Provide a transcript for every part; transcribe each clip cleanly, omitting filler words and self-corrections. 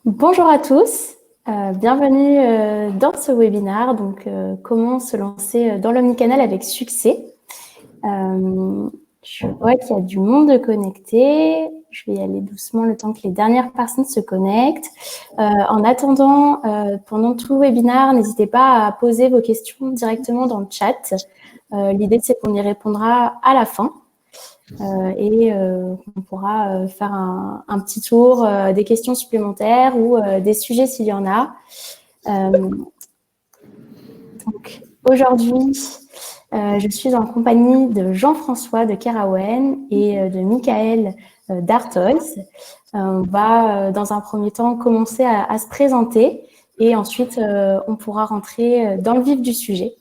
Bonjour à tous, bienvenue dans ce webinaire. Donc, comment se lancer dans l'omnicanal avec succès. Je vois qu'il y a du monde connecté. Je vais y aller doucement le temps que les dernières personnes se connectent. En attendant, pendant tout le webinaire, n'hésitez pas à poser vos questions directement dans le chat. L'idée, c'est qu'on y répondra à la fin. Et on pourra faire un petit tour des questions supplémentaires ou des sujets s'il y en a. Donc, aujourd'hui, je suis en compagnie de Jean-François de Kerawen et de Michael d'Artois. On va, dans un premier temps, commencer à se présenter et ensuite, on pourra rentrer dans le vif du sujet.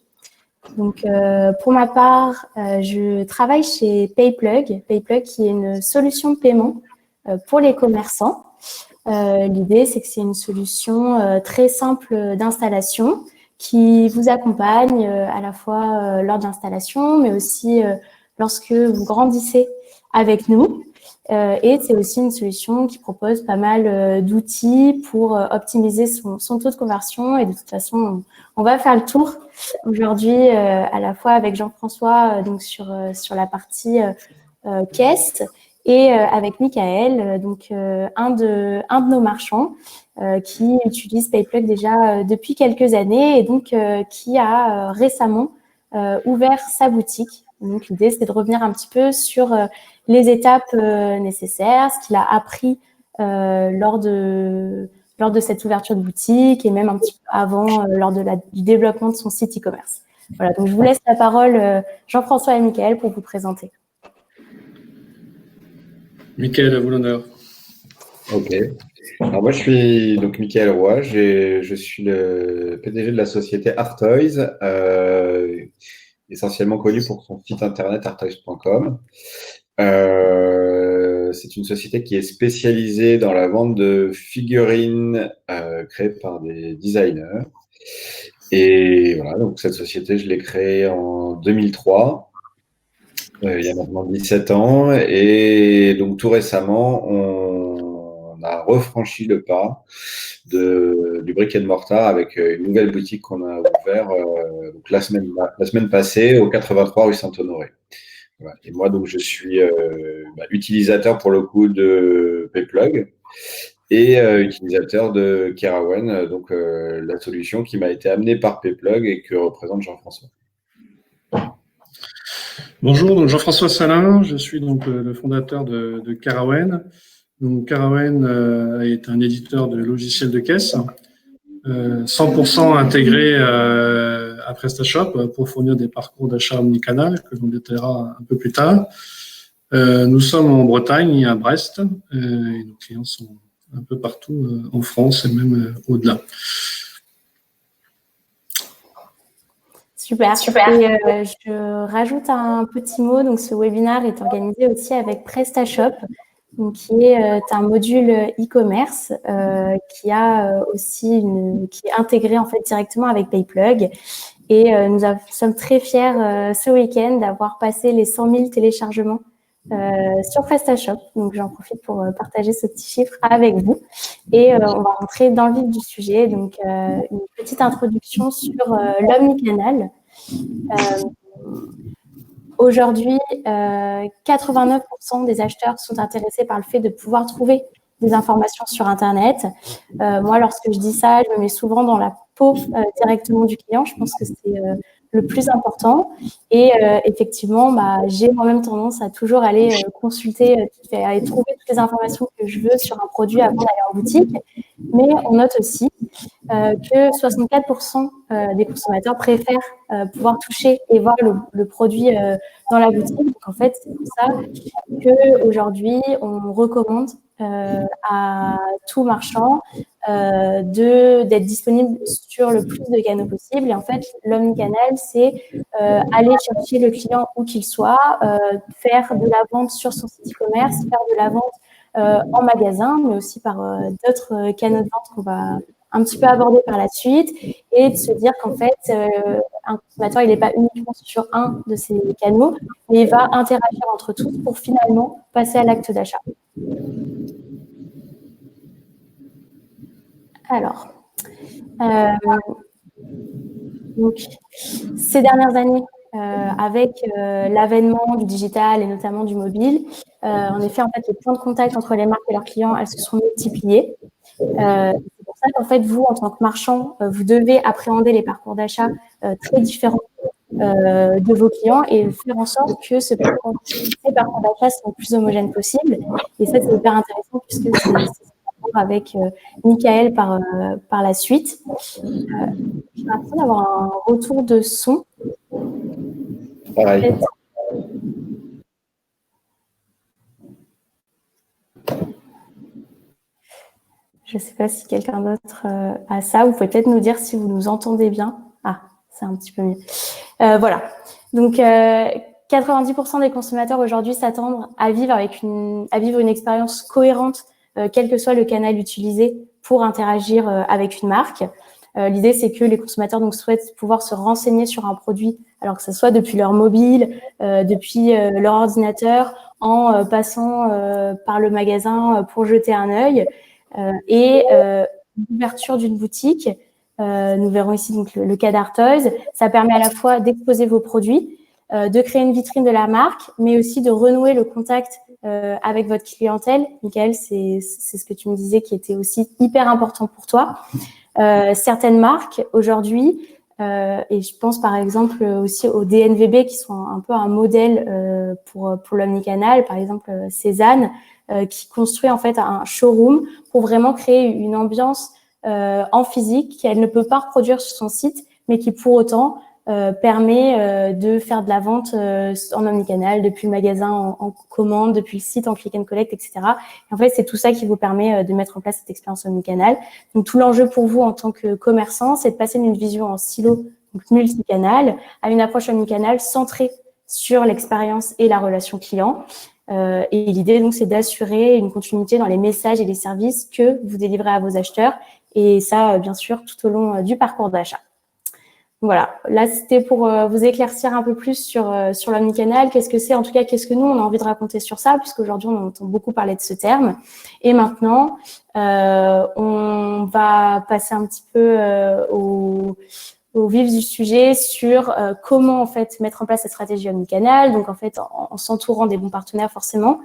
Donc, pour ma part, je travaille chez PayPlug. PayPlug qui est une solution de paiement pour les commerçants. L'idée, c'est que c'est une solution très simple d'installation qui vous accompagne à la fois lors de l'installation, mais aussi lorsque vous grandissez avec nous. Et c'est aussi une solution qui propose pas mal d'outils pour optimiser son taux de conversion. Et de toute façon, on va faire le tour aujourd'hui à la fois avec Jean-François donc sur la partie caisse et avec Michael, donc un de nos marchands qui utilise PayPlug déjà depuis quelques années et donc qui a récemment ouvert sa boutique. Donc l'idée, c'est de revenir un petit peu sur les étapes nécessaires, ce qu'il a appris lors de cette ouverture de boutique et même un petit peu avant, lors du développement de son site e-commerce. Voilà, donc je vous laisse la parole, Jean-François et Michael, pour vous présenter. Michael, à vous l'honneur. Ok. Alors moi, je suis donc Michael Roy, je suis le PDG de la société Artois, essentiellement connu pour son site internet artois.com. C'est une société qui est spécialisée dans la vente de figurines créées par des designers. Et voilà, donc cette société, je l'ai créée en 2003. Il y a maintenant 17 ans. Et donc tout récemment, on a refranchi le pas du brick and mortar avec une nouvelle boutique qu'on a ouverte donc la semaine passée au 83 rue Saint-Honoré. Voilà. Et moi, donc, je suis utilisateur pour le coup de PayPlug et utilisateur de Kerawen, donc la solution qui m'a été amenée par PayPlug et que représente Jean-François. Bonjour, donc Jean-François Salin, je suis donc le fondateur de Kerawen. Donc Kerawen est un éditeur de logiciels de caisse, 100% intégré à PrestaShop pour fournir des parcours d'achat omnicanal que l'on détaillera un peu plus tard. Nous sommes en Bretagne, à Brest, et nos clients sont un peu partout en France et même au-delà. Super. Et je rajoute un petit mot. Donc, ce webinaire est organisé aussi avec PrestaShop, donc, qui est un module e-commerce qui est intégré en fait directement avec PayPlug. Et nous sommes très fiers ce week-end d'avoir passé les 100 000 téléchargements sur PrestaShop. Donc, j'en profite pour partager ce petit chiffre avec vous. Et on va rentrer dans le vif du sujet. Donc, une petite introduction sur l'omnicanal. Aujourd'hui, 89% des acheteurs sont intéressés par le fait de pouvoir trouver des informations sur Internet. Moi, lorsque je dis ça, je me mets souvent dans la peau directement du client. Je pense que c'est le plus important. Et effectivement, j'ai moi-même tendance à toujours aller consulter, aller trouver toutes les informations que je veux sur un produit avant d'aller en boutique. Mais on note aussi que 64% des consommateurs préfèrent pouvoir toucher et voir le produit dans la boutique. Donc, en fait, c'est pour ça qu'aujourd'hui, on recommande à tout marchand d'être disponible sur le plus de canaux possible. Et en fait, l'omnicanal, c'est aller chercher le client où qu'il soit, faire de la vente sur son site e-commerce, faire de la vente en magasin, mais aussi par d'autres canaux de vente qu'on va un petit peu aborder par la suite, et de se dire qu'en fait, un consommateur, il n'est pas uniquement sur un de ces canaux, mais il va interagir entre tous pour finalement passer à l'acte d'achat. Alors, donc, ces dernières années, avec l'avènement du digital et notamment du mobile, en effet, en fait, les points de contact entre les marques et leurs clients, elles se sont multipliées. C'est pour ça qu'en fait, vous, en tant que marchand, vous devez appréhender les parcours d'achat très différents de vos clients et faire en sorte que ces parcours d'achat soient le plus homogènes possible. Et ça, c'est hyper intéressant puisque c'est avec Michael par la suite. J'ai l'impression d'avoir un retour de son. Pareil. Je ne sais pas si quelqu'un d'autre a ça. Vous pouvez peut-être nous dire si vous nous entendez bien. Ah, c'est un petit peu mieux. Voilà. Donc, 90% des consommateurs aujourd'hui s'attendent à vivre une expérience cohérente, quel que soit le canal utilisé pour interagir avec une marque. L'idée, c'est que les consommateurs donc souhaitent pouvoir se renseigner sur un produit, alors que ce soit depuis leur mobile, depuis leur ordinateur, en passant par le magasin pour jeter un œil. Et l'ouverture d'une boutique, nous verrons ici donc le cas d'Artoys, ça permet à la fois d'exposer vos produits, de créer une vitrine de la marque, mais aussi de renouer le contact avec votre clientèle. Michael, c'est ce que tu me disais qui était aussi hyper important pour toi. Certaines marques aujourd'hui, et je pense par exemple aussi aux DNVB qui sont un peu un modèle pour l'omnicanal, par exemple Cézanne, qui construit en fait un showroom pour vraiment créer une ambiance en physique qu'elle ne peut pas reproduire sur son site, mais qui pour autant permet de faire de la vente en omnicanal, depuis le magasin en commande, depuis le site en click and collect, etc. Et en fait, c'est tout ça qui vous permet de mettre en place cette expérience omnicanal. Donc, tout l'enjeu pour vous en tant que commerçant, c'est de passer d'une vision en silo, donc multicanal, à une approche omnicanal centrée sur l'expérience et la relation client. Et l'idée, donc, c'est d'assurer une continuité dans les messages et les services que vous délivrez à vos acheteurs. Et ça, bien sûr, tout au long du parcours d'achat. Voilà, là, c'était pour vous éclaircir un peu plus sur l'omnicanal. Qu'est-ce que c'est? En tout cas, qu'est-ce que nous, on a envie de raconter sur ça, puisqu'aujourd'hui, on entend beaucoup parler de ce terme. Et maintenant, on va passer un petit peu au vif du sujet sur comment en fait mettre en place cette stratégie omnicanal. Donc en fait en s'entourant des bons partenaires forcément,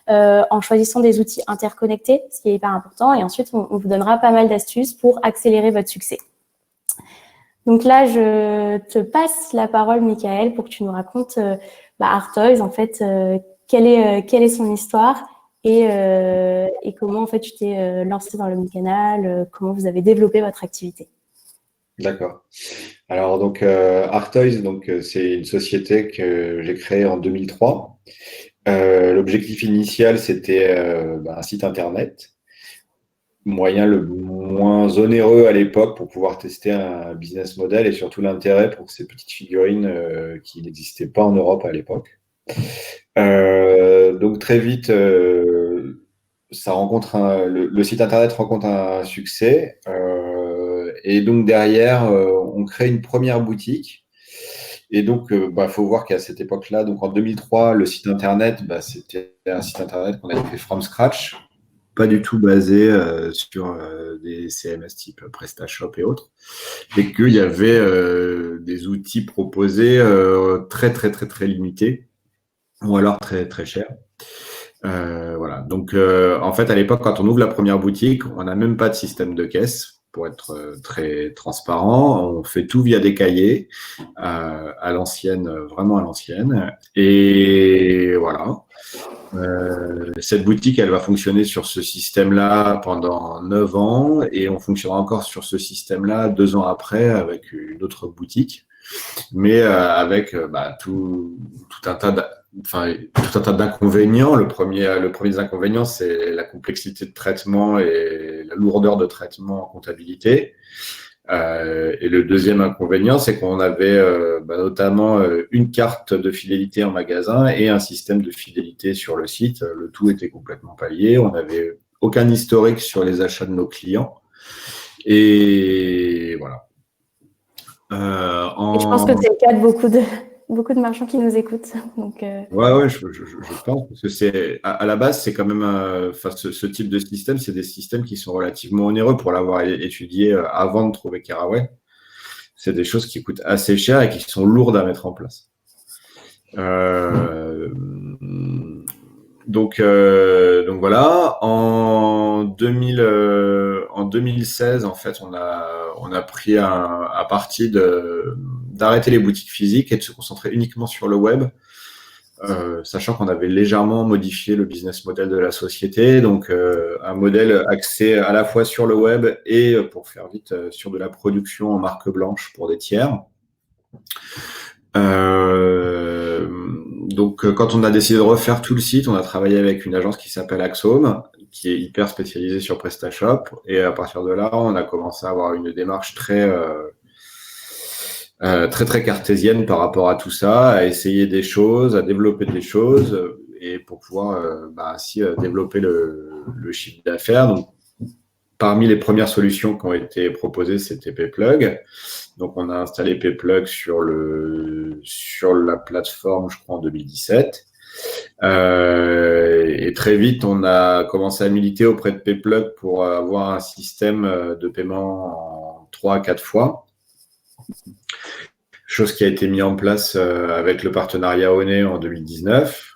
en choisissant des outils interconnectés, ce qui est hyper important. Et ensuite on vous donnera pas mal d'astuces pour accélérer votre succès. Donc là je te passe la parole Michael pour que tu nous racontes Artoys en fait quelle est son histoire et comment en fait tu t'es lancé dans l'omnicanal, comment vous avez développé votre activité. D'accord. Alors donc Artoys, donc c'est une société que j'ai créée en 2003. L'objectif initial c'était un site internet, moyen le moins onéreux à l'époque pour pouvoir tester un business model et surtout l'intérêt pour ces petites figurines qui n'existaient pas en Europe à l'époque. Donc très vite ça rencontre le site internet rencontre un succès. Et donc derrière, on crée une première boutique. Et donc, faut voir qu'à cette époque-là, donc en 2003, le site internet, c'était un site internet qu'on avait fait from scratch, pas du tout basé sur des CMS type PrestaShop et autres, et qu'il y avait des outils proposés très très très très limités, ou alors très très chers. Voilà. Donc, en fait, à l'époque, quand on ouvre la première boutique, on n'a même pas de système de caisse. Pour être très transparent, on fait tout via des cahiers, à l'ancienne, vraiment à l'ancienne. Et voilà. Cette boutique, elle va fonctionner sur ce système-là pendant 9 ans et on fonctionnera encore sur ce système-là 2 ans après avec une autre boutique, mais avec tout un tas d'inconvénients. Le premier des inconvénients, c'est la complexité de traitement et la lourdeur de traitement en comptabilité. Et le deuxième inconvénient, c'est qu'on avait notamment une carte de fidélité en magasin et un système de fidélité sur le site. Le tout était complètement pas lié. On n'avait aucun historique sur les achats de nos clients. Et voilà. Et je pense que c'est le cas de beaucoup de marchands qui nous écoutent. Donc, Ouais, je pense, parce que c'est à la base, c'est quand même, ce type de système, c'est des systèmes qui sont relativement onéreux pour l'avoir étudié avant de trouver Caraway. C'est des choses qui coûtent assez cher et qui sont lourdes à mettre en place. Donc voilà. En 2016, en fait, on a pris un parti d'arrêter les boutiques physiques et de se concentrer uniquement sur le web. Sachant qu'on avait légèrement modifié le business model de la société, donc un modèle axé à la fois sur le web et, pour faire vite, sur de la production en marque blanche pour des tiers. Donc, quand on a décidé de refaire tout le site, on a travaillé avec une agence qui s'appelle Axome, qui est hyper spécialisée sur PrestaShop, et à partir de là, on a commencé à avoir une démarche très cartésienne par rapport à tout ça, à essayer des choses, à développer des choses, et pour pouvoir ainsi développer le chiffre d'affaires. Donc, parmi les premières solutions qui ont été proposées, c'était Payplug. Donc, on a installé Payplug sur la plateforme, je crois, en 2017. Et très vite, on a commencé à militer auprès de Payplug pour avoir un système de paiement en 3 à 4 fois. Chose qui a été mise en place avec le partenariat Onet en 2019.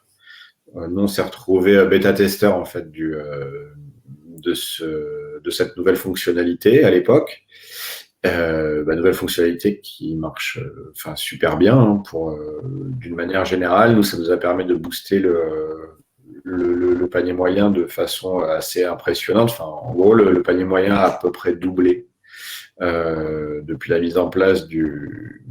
Nous, on s'est retrouvé bêta-testeur en fait de cette nouvelle fonctionnalité à l'époque. Nouvelle fonctionnalité qui marche super bien d'une manière générale. Nous, ça nous a permis de booster le panier moyen de façon assez impressionnante. Enfin, en gros, le panier moyen a à peu près doublé depuis la mise en place du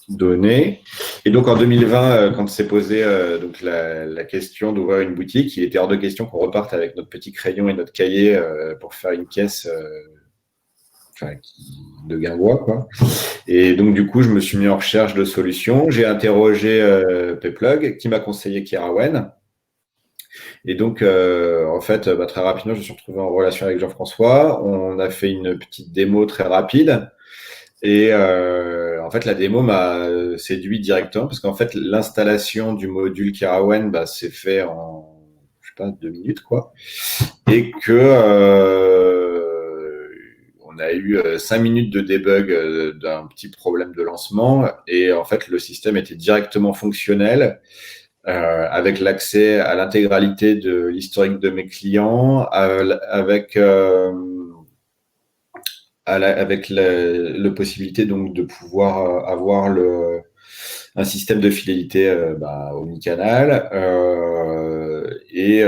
données. Et donc en 2020, quand s'est posé donc la question d'ouvrir une boutique, il était hors de question qu'on reparte avec notre petit crayon et notre cahier pour faire une caisse de guingois, quoi. Et donc du coup, je me suis mis en recherche de solutions. J'ai interrogé Payplug, qui m'a conseillé Kerawen. Et donc, en fait, très rapidement, je me suis retrouvé en relation avec Jean-François. On a fait une petite démo très rapide. Et en fait, la démo m'a séduit directement parce qu'en fait, l'installation du module Kerawen s'est fait en, je sais pas, 2 minutes, quoi. Et que on a eu 5 minutes de debug d'un petit problème de lancement. Et en fait, le système était directement fonctionnel avec l'accès à l'intégralité de l'historique de mes clients, avec la possibilité donc de pouvoir avoir un système de fidélité omnicanal et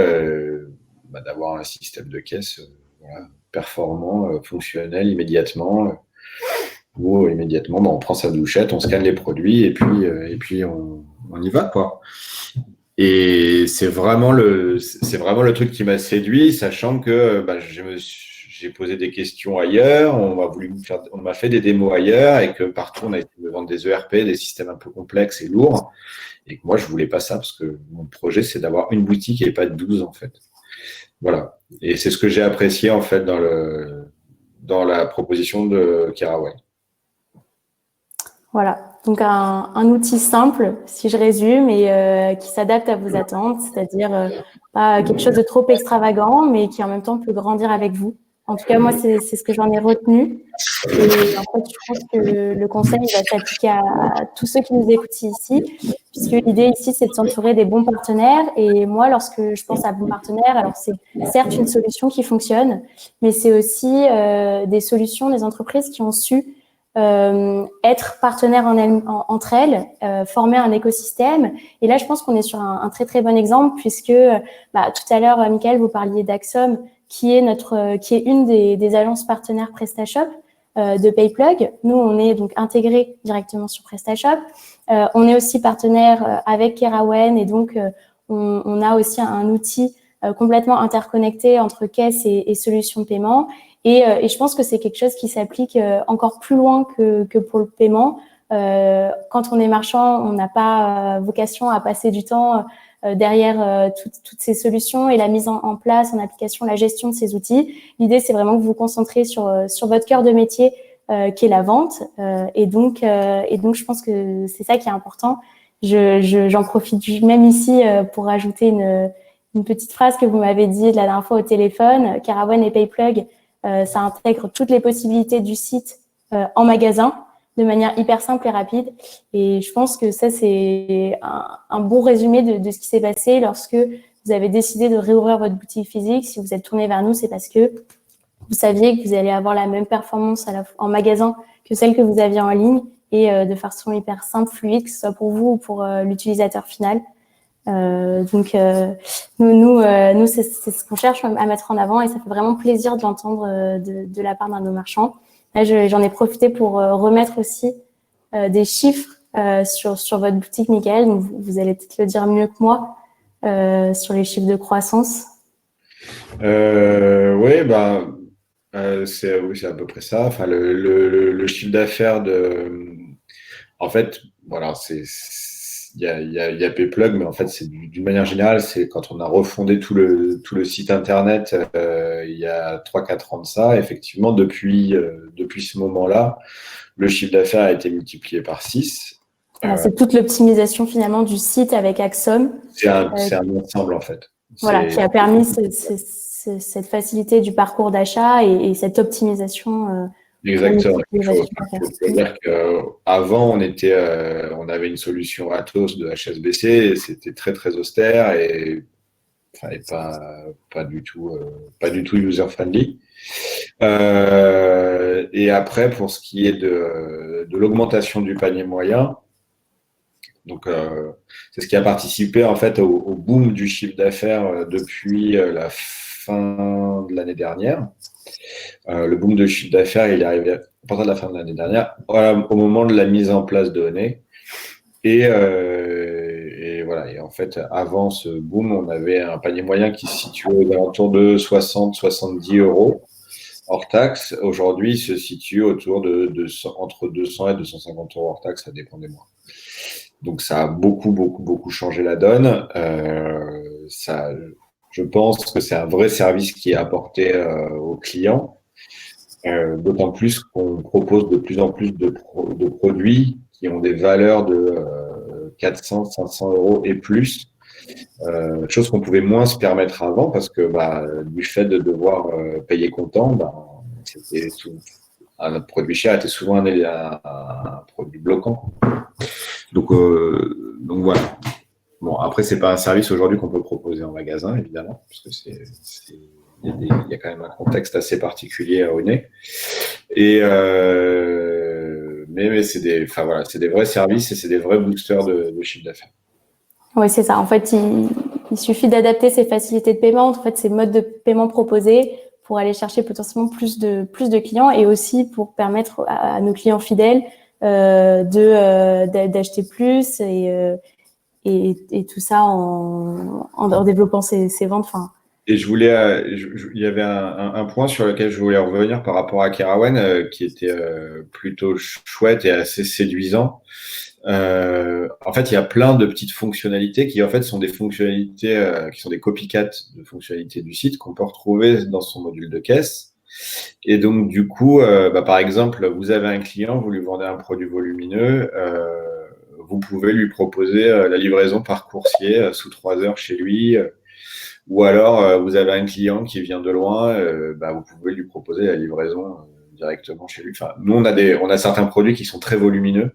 d'avoir un système de caisse performant, fonctionnel immédiatement. Où immédiatement on prend sa douchette, on scanne les produits et puis on y va, quoi. Et c'est vraiment le truc qui m'a séduit, sachant que j'ai posé des questions ailleurs, on m'a fait des démos ailleurs, et que partout on a essayé de vendre des ERP, des systèmes un peu complexes et lourds, et que moi je voulais pas ça parce que mon projet c'est d'avoir une boutique et pas 12 en fait. Voilà. Et c'est ce que j'ai apprécié en fait dans la proposition de Kerawen. Voilà, donc un outil simple, si je résume, et qui s'adapte à vos attentes, c'est-à-dire pas quelque chose de trop extravagant, mais qui en même temps peut grandir avec vous. En tout cas, moi, c'est ce que j'en ai retenu. Et en fait, je pense que le conseil va s'appliquer à tous ceux qui nous écoutent ici, puisque l'idée ici, c'est de s'entourer des bons partenaires. Et moi, lorsque je pense à bons partenaires, alors c'est certes une solution qui fonctionne, mais c'est aussi des solutions, des entreprises qui ont su être partenaires entre elles, former un écosystème. Et là, je pense qu'on est sur un très très bon exemple, puisque tout à l'heure, Michael, vous parliez d'Axome, qui est une des agences partenaires PrestaShop de Payplug. Nous, on est donc intégrés directement sur PrestaShop. On est aussi partenaire avec Kerawen, et donc on a aussi un outil complètement interconnecté entre caisse et solutions de paiement. Et je pense que c'est quelque chose qui s'applique encore plus loin que pour le paiement. Quand on est marchand, on n'a pas vocation à passer du temps derrière toutes ces solutions et la mise en place, en application, la gestion de ces outils. L'idée, c'est vraiment que vous vous concentrez sur votre cœur de métier, qu'est la vente. Et donc, je pense que c'est ça qui est important. J'en profite même ici pour rajouter une petite phrase que vous m'avez dit la dernière fois au téléphone. Carawan et PayPlug, ça intègre toutes les possibilités du site en magasin de manière hyper simple et rapide. Et je pense que ça, c'est un bon résumé de ce qui s'est passé lorsque vous avez décidé de réouvrir votre boutique physique. Si vous êtes tourné vers nous, c'est parce que vous saviez que vous allez avoir la même performance en magasin que celle que vous aviez en ligne et de façon hyper simple, fluide, que ce soit pour vous ou pour l'utilisateur final. Donc, nous, c'est ce qu'on cherche à mettre en avant et ça fait vraiment plaisir de l'entendre de la part d'un de nos marchands. Là, j'en ai profité pour remettre aussi des chiffres sur votre boutique, Michael. Donc, vous allez peut-être le dire mieux que moi sur les chiffres de croissance. Oui, c'est à peu près ça. Enfin, le chiffre d'affaires en fait, voilà, il y a PayPlug, mais en fait, c'est d'une manière générale, c'est quand on a refondé tout le site internet il y a 3-4 ans de ça. Effectivement, depuis ce moment-là, le chiffre d'affaires a été multiplié par 6. C'est toute l'optimisation finalement du site avec Axom. C'est un ensemble en fait. Voilà, qui a permis cette facilité du parcours d'achat et cette optimisation. Exactement. Il faut dire qu'avant, on avait une solution Atos de HSBC, et c'était très très austère et pas du tout user friendly. Et après, pour ce qui est de l'augmentation du panier moyen, donc c'est ce qui a participé en fait au boom du chiffre d'affaires depuis la fin de l'année dernière. Le boom de chiffre d'affaires, il est arrivé à partir de la fin de l'année dernière, au moment de la mise en place de Honey. Et voilà. Et en fait, avant ce boom, on avait un panier moyen qui se situait aux alentours de 60-70 euros hors taxe. Aujourd'hui, il se situe autour entre 200 et 250 euros hors taxe, ça dépend des mois. Donc, ça a beaucoup changé la donne. Je pense que c'est un vrai service qui est apporté aux clients. D'autant plus qu'on propose de plus en plus de produits qui ont des valeurs de 400, 500 euros et plus, chose qu'on pouvait moins se permettre avant parce que du fait de devoir payer comptant, notre produit cher était souvent un produit bloquant. Donc voilà. Bon, après, c'est pas un service aujourd'hui qu'on peut proposer en magasin, évidemment, parce que il y a quand même un contexte assez particulier à Honey. Et mais c'est des vrais services et c'est des vrais boosters de chiffre d'affaires. Oui, c'est ça. En fait, il suffit d'adapter ces facilités de paiement, en fait, ces modes de paiement proposés pour aller chercher potentiellement plus de clients et aussi pour permettre à nos clients fidèles d'acheter plus et tout ça en développant ses ventes. Enfin. Et il y avait un point sur lequel je voulais revenir par rapport à Carawan qui était plutôt chouette et assez séduisant. En fait, il y a plein de petites fonctionnalités qui en fait sont des fonctionnalités qui sont des copycats de fonctionnalités du site qu'on peut retrouver dans son module de caisse. Et donc du coup, par exemple, vous avez un client, vous lui vendez un produit volumineux, vous pouvez lui proposer la livraison par coursier sous 3 heures chez lui. Ou alors, vous avez un client qui vient de loin, vous pouvez lui proposer la livraison directement chez lui. Enfin, nous, on a certains produits qui sont très volumineux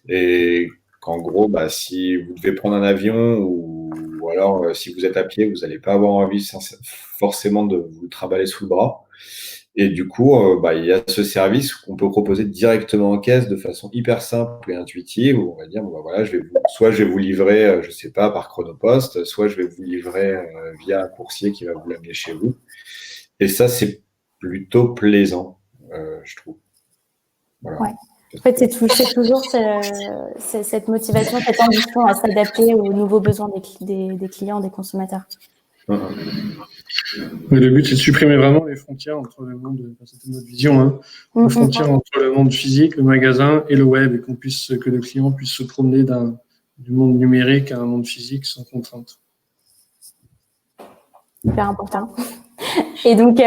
et qu'en gros, si vous devez prendre un avion ou alors si vous êtes à pied, vous n'allez pas avoir envie forcément de vous le trimballer sous le bras. Et du coup, il y a ce service qu'on peut proposer directement en caisse de façon hyper simple et intuitive où on va dire, soit je vais vous livrer, je sais pas, par Chronopost, soit je vais vous livrer via un coursier qui va vous l'amener chez vous. Et ça, c'est plutôt plaisant, je trouve. Voilà. Ouais. En fait, c'est toujours cette motivation, cette ambition à s'adapter aux nouveaux besoins des clients, des consommateurs. Oui, le but, c'est de supprimer vraiment les frontières entre le monde, c'était notre vision, les frontières entre le monde physique, le magasin et le web, et que le client puisse se promener du monde numérique à un monde physique sans contrainte. Hyper important. Et donc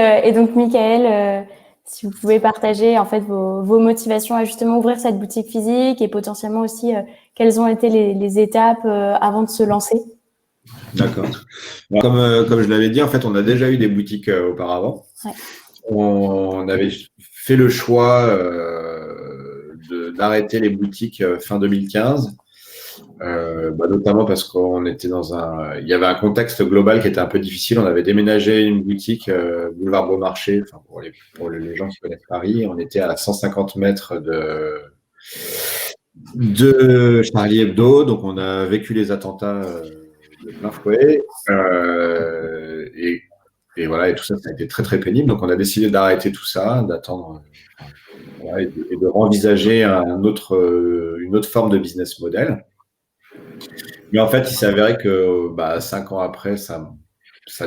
Michael, si vous pouvez partager en fait vos motivations à justement ouvrir cette boutique physique et potentiellement aussi quelles ont été les étapes avant de se lancer. D'accord. Comme je l'avais dit, en fait, on a déjà eu des boutiques auparavant. Ouais. On avait fait le choix d'arrêter les boutiques fin 2015, notamment parce qu'on était il y avait un contexte global qui était un peu difficile. On avait déménagé une boutique boulevard Beaumarchais, enfin pour les gens qui connaissent Paris. On était à 150 mètres de Charlie Hebdo, donc on a vécu les attentats de plein fouet. Et voilà, et tout ça, ça a été très très pénible. Donc on a décidé d'arrêter tout ça, d'attendre et de envisager une autre forme de business model. Mais en fait, il s'avérait que 5 ans après, ça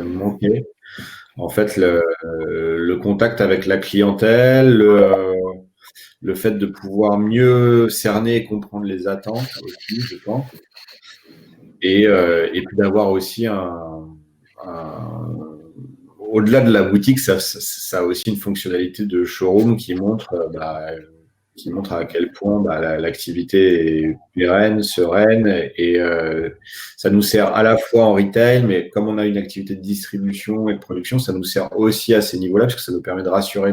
nous manquait. En fait, le contact avec la clientèle, le fait de pouvoir mieux cerner et comprendre les attentes aussi, je pense. Et puis d'avoir aussi au-delà de la boutique, ça a aussi une fonctionnalité de showroom qui montre à quel point l'activité est pérenne, sereine, et ça nous sert à la fois en retail, mais comme on a une activité de distribution et de production, ça nous sert aussi à ces niveaux-là, parce que ça nous permet de rassurer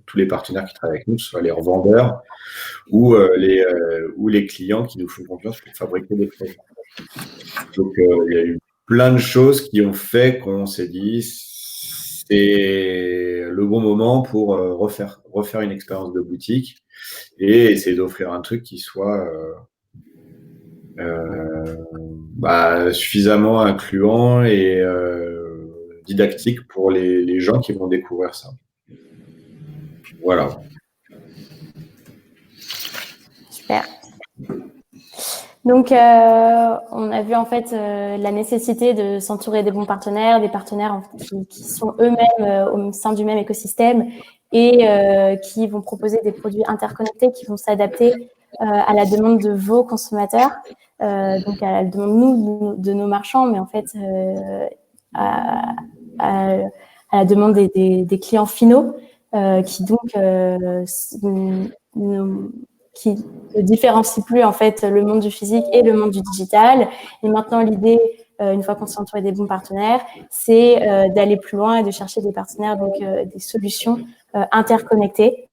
tous les partenaires qui travaillent avec nous, que ce soit les revendeurs ou les clients qui nous font confiance pour fabriquer des produits. Donc, il y a eu plein de choses qui ont fait qu'on s'est dit c'est le bon moment pour refaire une expérience de boutique et essayer d'offrir un truc qui soit suffisamment incluant et didactique pour les gens qui vont découvrir ça. Voilà. Super. Donc, on a vu en fait la nécessité de s'entourer des bons partenaires, des partenaires qui sont eux-mêmes au sein du même écosystème et qui vont proposer des produits interconnectés qui vont s'adapter à la demande de vos consommateurs, donc à la demande de nos marchands, mais en fait à la demande des clients finaux qui donc qui ne différencie plus en fait le monde du physique et le monde du digital. Et maintenant, l'idée, une fois qu'on s'est entouré des bons partenaires, c'est d'aller plus loin et de chercher des partenaires, donc des solutions interconnectées.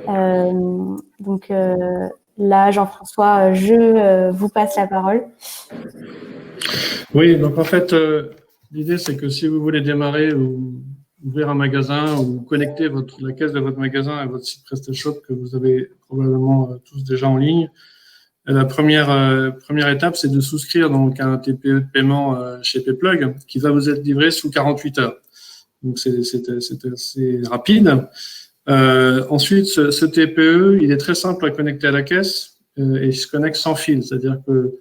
Donc là, Jean-François, je vous passe la parole. Oui, donc en fait, l'idée, c'est que si vous voulez démarrer ou ouvrir un magasin ou connecter la caisse de votre magasin à votre site PrestaShop que vous avez probablement tous déjà en ligne, la première étape, c'est de souscrire donc à un TPE de paiement chez Payplug qui va vous être livré sous 48 heures. Donc, c'est assez rapide. Ensuite, ce TPE, il est très simple à connecter à la caisse et il se connecte sans fil. C'est-à-dire que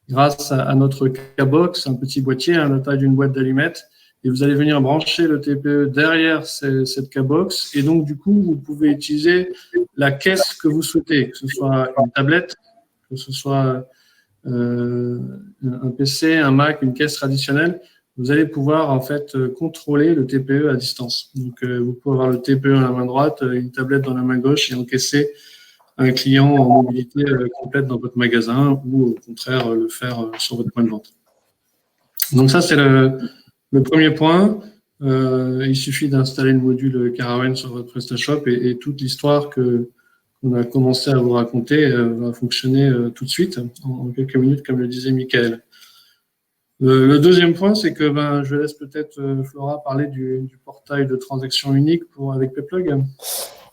grâce à notre K-Box, un petit boîtier à la taille d'une boîte d'allumettes, et vous allez venir brancher le TPE derrière cette K-Box. Et donc, du coup, vous pouvez utiliser la caisse que vous souhaitez, que ce soit une tablette, que ce soit un PC, un Mac, une caisse traditionnelle. Vous allez pouvoir, en fait, contrôler le TPE à distance. Donc, vous pouvez avoir le TPE dans la main droite, une tablette dans la main gauche et encaisser un client en mobilité complète dans votre magasin ou, au contraire, le faire sur votre point de vente. Donc, ça, c'est le premier point. Il suffit d'installer le module Carawen sur votre PrestaShop et toute l'histoire qu'on a commencé à vous raconter va fonctionner tout de suite, en quelques minutes, comme le disait Michael. Le deuxième point, c'est que je laisse peut-être Flora parler du portail de transaction unique avec Payplug.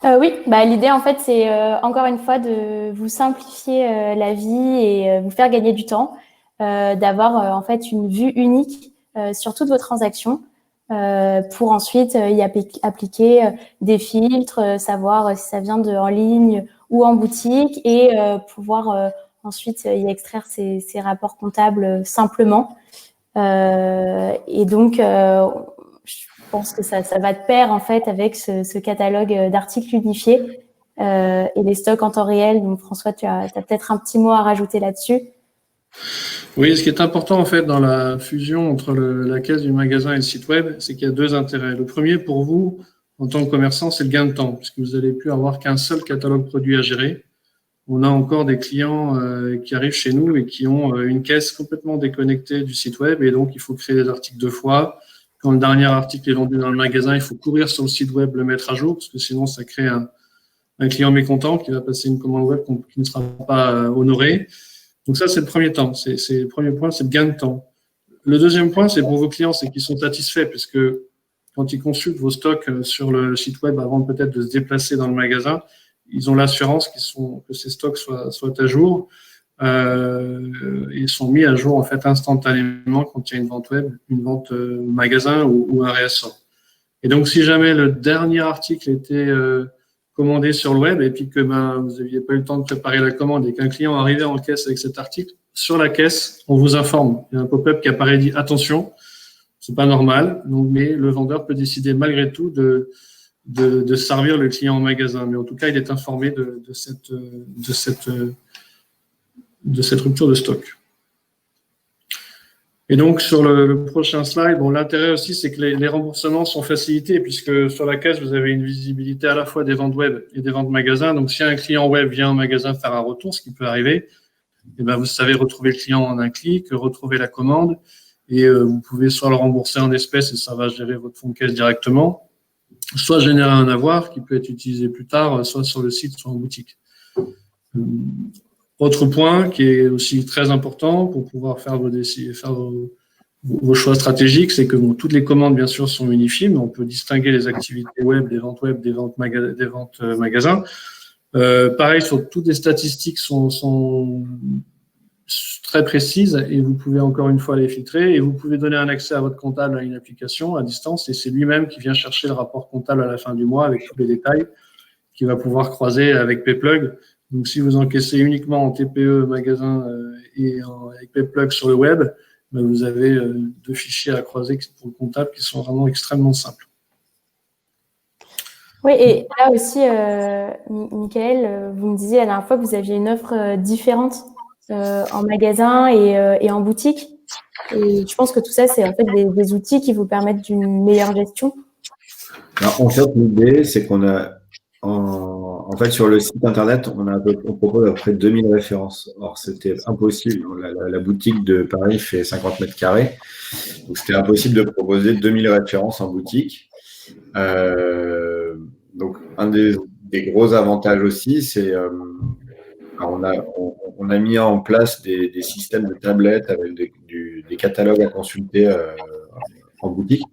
Oui, l'idée en fait, c'est encore une fois de vous simplifier la vie et vous faire gagner du temps, d'avoir en fait une vue unique sur toutes vos transactions pour ensuite y appliquer des filtres, savoir si ça vient de en ligne ou en boutique et pouvoir ensuite y extraire ces rapports comptables simplement. Et donc, je pense que ça va de pair en fait avec ce catalogue d'articles unifiés et les stocks en temps réel. Donc, François, tu as peut-être un petit mot à rajouter là-dessus. Oui, ce qui est important en fait dans la fusion entre la caisse du magasin et le site web, c'est qu'il y a deux intérêts. Le premier, pour vous, en tant que commerçant, c'est le gain de temps, puisque vous n'allez plus avoir qu'un seul catalogue produit à gérer. On a encore des clients qui arrivent chez nous et qui ont une caisse complètement déconnectée du site web, et donc il faut créer des articles 2 fois. Quand le dernier article est vendu dans le magasin, il faut courir sur le site web, le mettre à jour, parce que sinon ça crée un client mécontent qui va passer une commande web qui ne sera pas honorée. Donc ça, c'est le premier temps. Le premier point, c'est le gain de temps. Le deuxième point, c'est pour vos clients, c'est qu'ils sont satisfaits, puisque quand ils consultent vos stocks sur le site web avant peut-être de se déplacer dans le magasin, ils ont l'assurance que ces stocks soient à jour. Ils sont mis à jour en fait instantanément quand il y a une vente web, une vente magasin ou un réassort. Et donc, si jamais le dernier article était commandé sur le web et puis que vous n'aviez pas eu le temps de préparer la commande et qu'un client arrivait en caisse avec cet article, sur la caisse, on vous informe. Il y a un pop-up qui apparaît et dit attention, c'est pas normal. Donc, mais le vendeur peut décider malgré tout de servir le client en magasin. Mais en tout cas, il est informé de cette rupture de stock. Et donc, sur le prochain slide, l'intérêt aussi, c'est que les remboursements sont facilités puisque sur la caisse, vous avez une visibilité à la fois des ventes web et des ventes magasins. Donc, si un client web vient en magasin faire un retour, ce qui peut arriver, vous savez retrouver le client en un clic, retrouver la commande et vous pouvez soit le rembourser en espèces et ça va gérer votre fonds de caisse directement, soit générer un avoir qui peut être utilisé plus tard, soit sur le site, soit en boutique. Autre point qui est aussi très important pour pouvoir faire vos choix stratégiques, c'est que toutes les commandes, bien sûr, sont unifiées, mais on peut distinguer les activités web, des ventes magasins. Pareil, sur toutes les statistiques sont très précises et vous pouvez encore une fois les filtrer et vous pouvez donner un accès à votre comptable à une application à distance et c'est lui-même qui vient chercher le rapport comptable à la fin du mois avec tous les détails qu'il va pouvoir croiser avec Payplug. Donc, si vous encaissez uniquement en TPE, magasin et avec Payplug sur le web, vous avez deux fichiers à croiser pour le comptable qui sont vraiment extrêmement simples. Oui, et là aussi, Michael, vous me disiez la dernière fois que vous aviez une offre différente en magasin et en boutique. Et je pense que tout ça, c'est en fait des outils qui vous permettent d'une meilleure gestion. Alors, en fait, l'idée, c'est qu'on a en fait, sur le site internet, on propose à peu près 2000 références. Or, c'était impossible. La boutique de Paris fait 50 mètres carrés. Donc, c'était impossible de proposer 2000 références en boutique. Donc, un des gros avantages aussi, c'est on a mis en place des systèmes de tablettes avec des catalogues à consulter en boutique.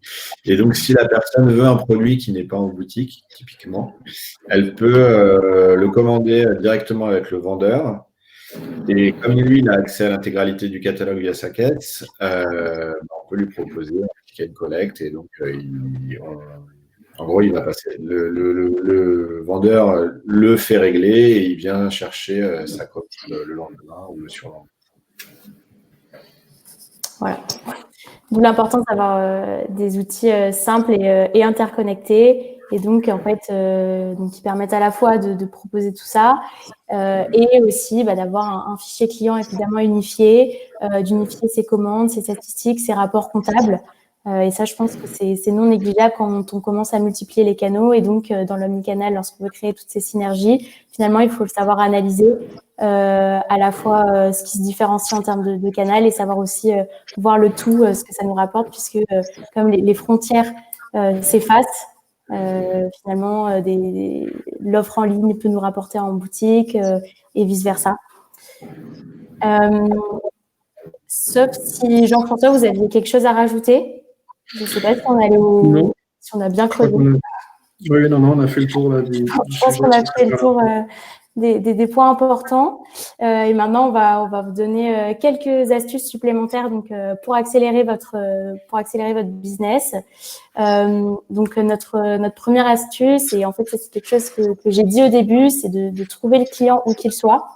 Et donc, si la personne veut un produit qui n'est pas en boutique, typiquement, elle peut le commander directement avec le vendeur. Et comme lui, il a accès à l'intégralité du catalogue via sa caisse, on peut lui proposer un ticket de collecte. Et donc, en gros, il va passer. Le vendeur le fait régler et il vient chercher sa commande le lendemain ou le surlendemain. Voilà. D'où l'importance d'avoir des outils simples et interconnectés et donc en fait qui permettent à la fois de proposer tout ça et aussi d'avoir un fichier client évidemment unifié, d'unifier ses commandes, ses statistiques, ses rapports comptables. Et ça, je pense que c'est non négligeable quand on commence à multiplier les canaux. Et donc, dans l'omnicanal, lorsqu'on veut créer toutes ces synergies, finalement, il faut le savoir analyser à la fois ce qui se différencie en termes de canal et savoir aussi voir le tout, ce que ça nous rapporte, puisque comme les frontières s'effacent, finalement, l'offre en ligne peut nous rapporter en boutique et vice-versa. Sauf si, Jean-François, vous aviez quelque chose à rajouter. Je ne sais pas si on allait si on a bien creusé. Oui, non, on a fait le tour là, je pense qu'on a fait le tour des points importants. Et maintenant, on va vous donner quelques astuces supplémentaires donc, pour accélérer votre business. Donc, notre première astuce, et en fait, c'est quelque chose que j'ai dit au début, c'est de trouver le client où qu'il soit.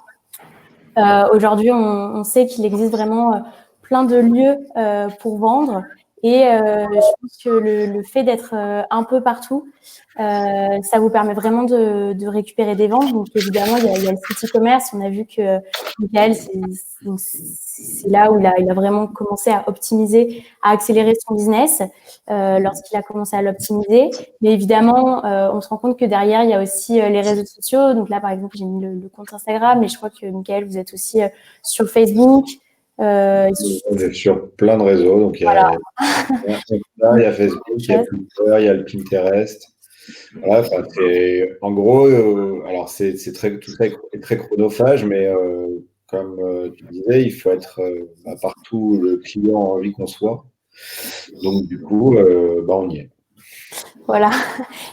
Aujourd'hui, on sait qu'il existe vraiment plein de lieux pour vendre. Et je pense que le fait d'être un peu partout, ça vous permet vraiment de récupérer des ventes. Donc évidemment, il y a le site e-commerce. On a vu que Michael, c'est là où il a vraiment commencé à optimiser, à accélérer son business lorsqu'il a commencé à l'optimiser. Mais évidemment, on se rend compte que derrière, il y a aussi les réseaux sociaux. Donc là, par exemple, j'ai mis le compte Instagram, mais je crois que Michael, vous êtes aussi sur Facebook. On est sur plein de réseaux, donc il y a Insta, il y a Facebook, il y a Twitter, il y a le Pinterest. Voilà, en gros, alors tout ça est très chronophage, mais comme tu disais, il faut être partout où le client a envie qu'on soit. Donc du coup, on y est. Voilà.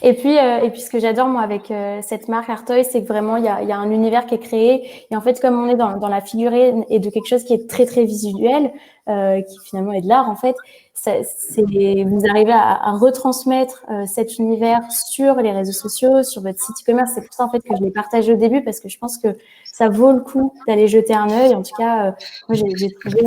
Et puis ce que j'adore moi avec cette marque Artois, c'est que vraiment il y a un univers qui est créé. Et en fait, comme on est dans la figurine et de quelque chose qui est très très visuel, qui finalement est de l'art en fait, vous arrivez à retransmettre cet univers sur les réseaux sociaux, sur votre site e-commerce. C'est pour ça en fait que je l'ai partagé au début parce que je pense que ça vaut le coup d'aller jeter un œil. En tout cas, moi j'ai trouvé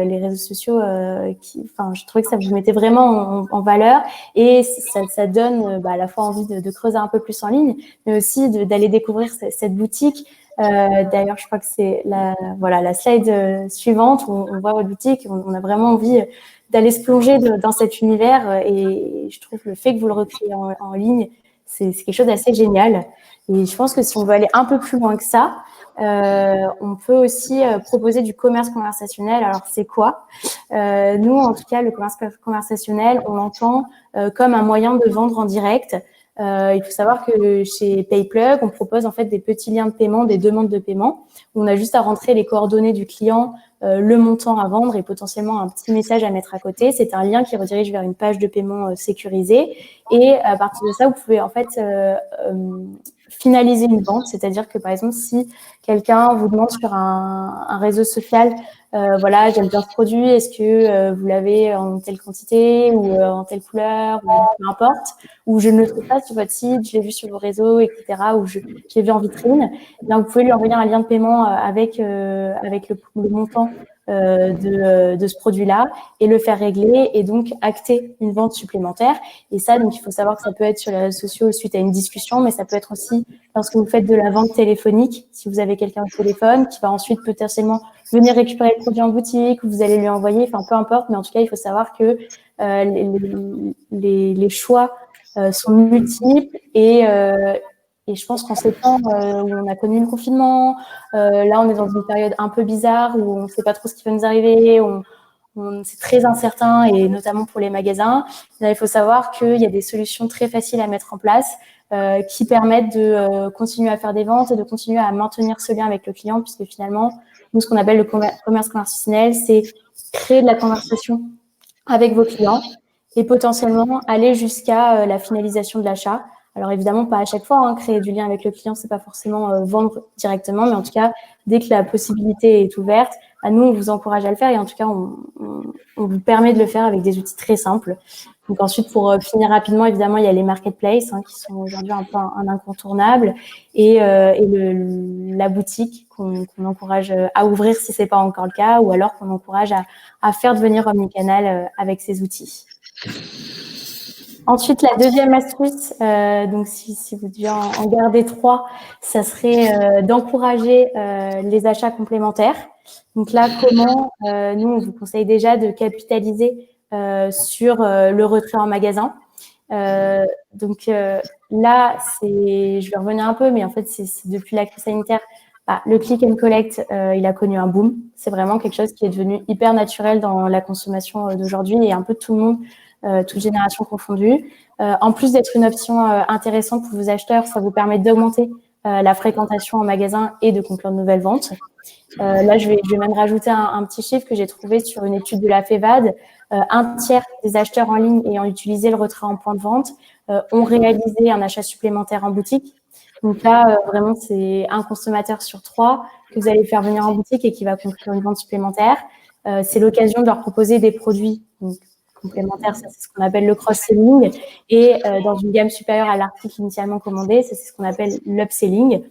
les réseaux sociaux je trouvais que ça vous mettait vraiment en valeur et ça donne à la fois envie de creuser un peu plus en ligne, mais aussi d'aller découvrir cette boutique. D'ailleurs, je crois que c'est la slide suivante où on voit votre boutique. On a vraiment envie d'aller se plonger dans cet univers et je trouve que le fait que vous le recréez en ligne, c'est quelque chose d'assez génial. Et je pense que si on veut aller un peu plus loin que ça, on peut aussi proposer du commerce conversationnel. Alors, c'est quoi? Nous, en tout cas, le commerce conversationnel, on l'entend comme un moyen de vendre en direct. Il faut savoir que chez PayPlug, on propose en fait des petits liens de paiement, des demandes de paiement. Où on a juste à rentrer les coordonnées du client, le montant à vendre et potentiellement un petit message à mettre à côté. C'est un lien qui redirige vers une page de paiement sécurisée. Et à partir de ça, vous pouvez en fait finaliser une vente. C'est-à-dire que par exemple, si quelqu'un vous demande sur un réseau social, j'aime bien ce produit, est-ce que vous l'avez en telle quantité ou en telle couleur, ou peu importe, ou je ne le trouve pas sur votre site, je l'ai vu sur vos réseaux, etc., ou je l'ai vu en vitrine, eh bien, vous pouvez lui envoyer un lien de paiement avec le montant de ce produit-là et le faire régler et donc acter une vente supplémentaire. Et ça, donc, il faut savoir que ça peut être sur les réseaux sociaux suite à une discussion, mais ça peut être aussi lorsque vous faites de la vente téléphonique, si vous avez quelqu'un au téléphone qui va ensuite potentiellement venir récupérer le produit en boutique ou vous allez lui envoyer, enfin peu importe, mais en tout cas, il faut savoir que les choix sont multiples et je pense qu'en ces temps où on a connu le confinement, là on est dans une période un peu bizarre où on ne sait pas trop ce qui va nous arriver, c'est très incertain et notamment pour les magasins. Là, il faut savoir qu'il y a des solutions très faciles à mettre en place qui permettent de continuer à faire des ventes et de continuer à maintenir ce lien avec le client puisque finalement, nous, ce qu'on appelle le commerce conversationnel, c'est créer de la conversation avec vos clients et potentiellement aller jusqu'à la finalisation de l'achat. Alors évidemment, pas à chaque fois, hein, créer du lien avec le client, c'est pas forcément vendre directement, mais en tout cas, dès que la possibilité est ouverte, nous, on vous encourage à le faire et en tout cas, on vous permet de le faire avec des outils très simples. Donc ensuite, pour finir rapidement, évidemment, il y a les marketplaces qui sont aujourd'hui un peu un incontournable et la boutique qu'on encourage à ouvrir si c'est pas encore le cas ou alors qu'on encourage à faire devenir omnicanal avec ces outils. Ensuite, la deuxième astuce, donc si vous deviez en garder 3, ça serait d'encourager les achats complémentaires. Donc là, comment nous, on vous conseille déjà de capitaliser sur le retrait en magasin. Là, je vais revenir un peu, mais en fait, c'est depuis la crise sanitaire, le click and collect, il a connu un boom. C'est vraiment quelque chose qui est devenu hyper naturel dans la consommation d'aujourd'hui et un peu tout le monde, toutes générations confondues. En plus d'être une option intéressante pour vos acheteurs, ça vous permet d'augmenter la fréquentation en magasin et de conclure de nouvelles ventes. Là, je vais même rajouter un petit chiffre que j'ai trouvé sur une étude de la FEVAD. Un tiers des acheteurs en ligne ayant utilisé le retrait en point de vente ont réalisé un achat supplémentaire en boutique. Donc là, vraiment, c'est un consommateur sur 3 que vous allez faire venir en boutique et qui va conclure une vente supplémentaire. C'est l'occasion de leur proposer des produits complémentaires, ça c'est ce qu'on appelle le cross-selling, et dans une gamme supérieure à l'article initialement commandé, ça c'est ce qu'on appelle l'upselling.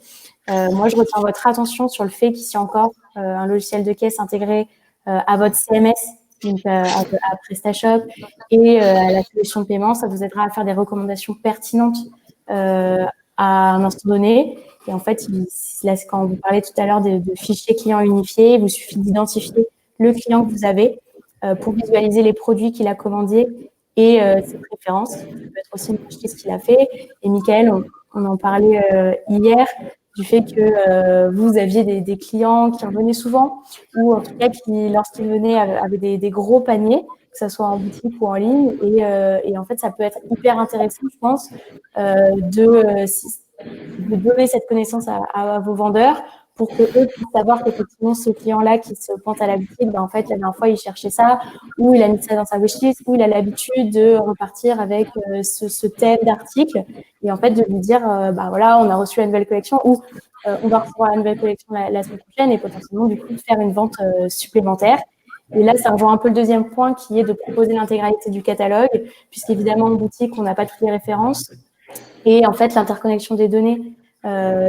Moi, je retiens votre attention sur le fait qu'ici encore, un logiciel de caisse intégré à votre CMS donc à PrestaShop et à la solution de paiement, ça vous aidera à faire des recommandations pertinentes à un instant donné. Et en fait, là, quand vous parlez tout à l'heure de fichiers clients unifiés, il vous suffit d'identifier le client que vous avez pour visualiser les produits qu'il a commandés et ses préférences. Ça peut être aussi ce qu'il a fait. Et Michael, on en parlait hier, du fait que vous aviez des clients qui revenaient souvent, ou en tout cas qui, lorsqu'ils venaient, avaient des gros paniers, que ce soit en boutique ou en ligne. Et en fait, ça peut être hyper intéressant, je pense, de donner cette connaissance à vos vendeurs pour que eux puissent savoir qu'effectivement, ce client-là qui se pointe à la boutique, en fait, la dernière fois, il cherchait ça, ou il a mis ça dans sa wishlist, ou il a l'habitude de repartir avec ce thème d'article. Et en fait, de lui dire, voilà, on a reçu la nouvelle collection, ou on va recevoir la nouvelle collection la semaine prochaine, et potentiellement, du coup, de faire une vente supplémentaire. Et là, ça rejoint un peu le deuxième point qui est de proposer l'intégralité du catalogue, puisqu'évidemment, en boutique, on n'a pas toutes les références. Et en fait, l'interconnexion des données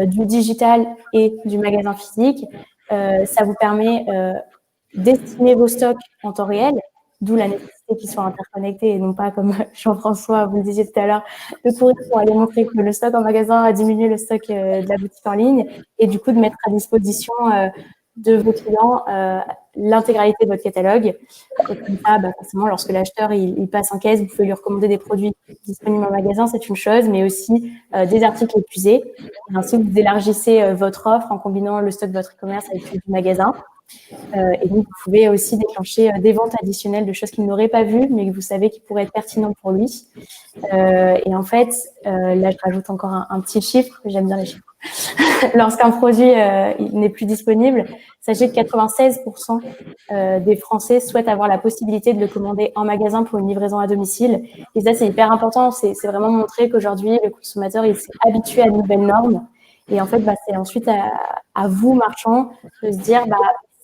du digital et du magasin physique, ça vous permet d'estimer vos stocks en temps réel, d'où la nécessité qu'ils soient interconnectés et non pas, comme Jean-François, vous le disiez tout à l'heure, de courir pour aller montrer que le stock en magasin a diminué le stock de la boutique en ligne et du coup de mettre à disposition de vos clients l'intégralité de votre catalogue. Et comme ça, forcément, lorsque l'acheteur il passe en caisse, vous pouvez lui recommander des produits disponibles en magasin, c'est une chose, mais aussi des articles épuisés. Et ainsi, vous élargissez votre offre en combinant le stock de votre e-commerce avec celui du magasin. Et donc, vous pouvez aussi déclencher des ventes additionnelles de choses qu'il n'aurait pas vues, mais que vous savez qui pourraient être pertinentes pour lui. Et en fait, là, je rajoute encore un petit chiffre, j'aime bien les chiffres. Lorsqu'un produit il n'est plus disponible, sachez que 96% des Français souhaitent avoir la possibilité de le commander en magasin pour une livraison à domicile. Et ça, c'est hyper important. C'est vraiment montrer qu'aujourd'hui, le consommateur il s'est habitué à de nouvelles normes. Et en fait, c'est ensuite à vous, marchands, de se dire